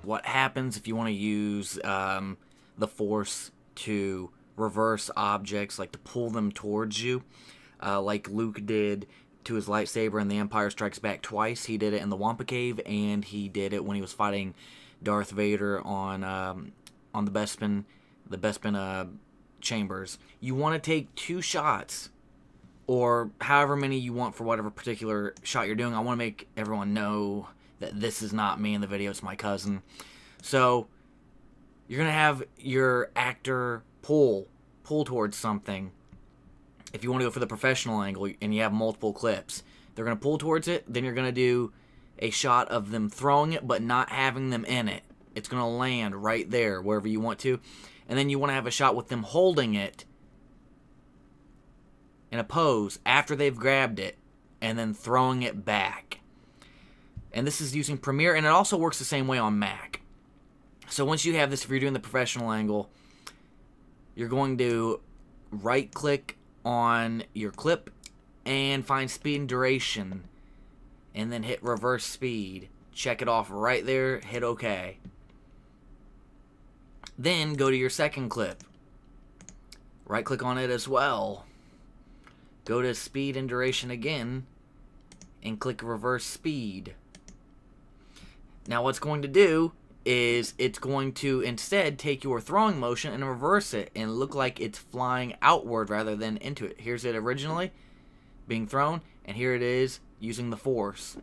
What happens if you want to use the Force to reverse objects, like to pull them towards you, like Luke did to his lightsaber in The Empire Strikes Back twice. He did it in the Wampa Cave, and he did it when he was fighting Darth Vader on the Bespin chambers. You want to take 2 shots, or however many you want for whatever particular shot you're doing. I want to make everyone know that this is not me in the video, it's my cousin. So you're going to have your actor pull towards something. If you want to go for the professional angle and you have multiple clips, they're going to pull towards it. Then you're going to do a shot of them throwing it but not having them in it. It's going to land right there wherever you want to. And then you want to have a shot with them holding it in a pose after they've grabbed it and then throwing it back. And this is using Premiere, and it also works the same way on Mac. So once you have this, if you're doing the professional angle, you're going to right-click on your clip and find speed and duration, and then hit reverse speed. Check it off right there, hit OK. Then go to your second clip. Right-click on it as well. Go to speed and duration again, and click reverse speed. Now what's going to do is it's going to instead take your throwing motion and reverse it and look like it's flying outward rather than into it. Here's it originally being thrown, and here it is using the Force.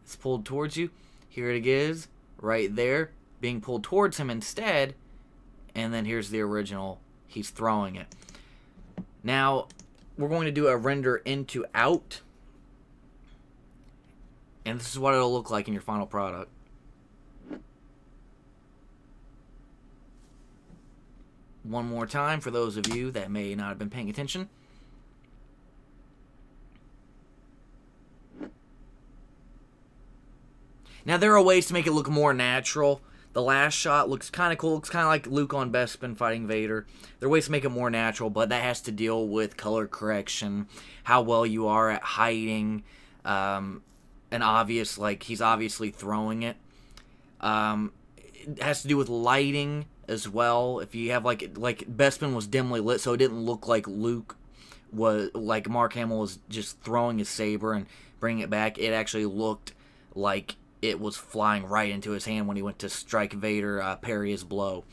It's pulled towards you. Here it is right there being pulled towards him instead, and then here's the original. He's throwing it. Now we're going to do a render into out, and this is what it'll look like in your final product. One more time for those of you that may not have been paying attention. Now there are ways to make it look more natural. The last shot looks kind of cool. Looks kind of like Luke on Bespin fighting Vader. There are ways to make it more natural, but that has to deal with color correction, how well you are at hiding an obvious, like he's obviously throwing it. It has to do with lighting as well. If you have like Bespin was dimly lit, so it didn't look like Luke was, like Mark Hamill was just throwing his saber and bringing it back. It actually looked like it was flying right into his hand when he went to strike Vader, parry his blow.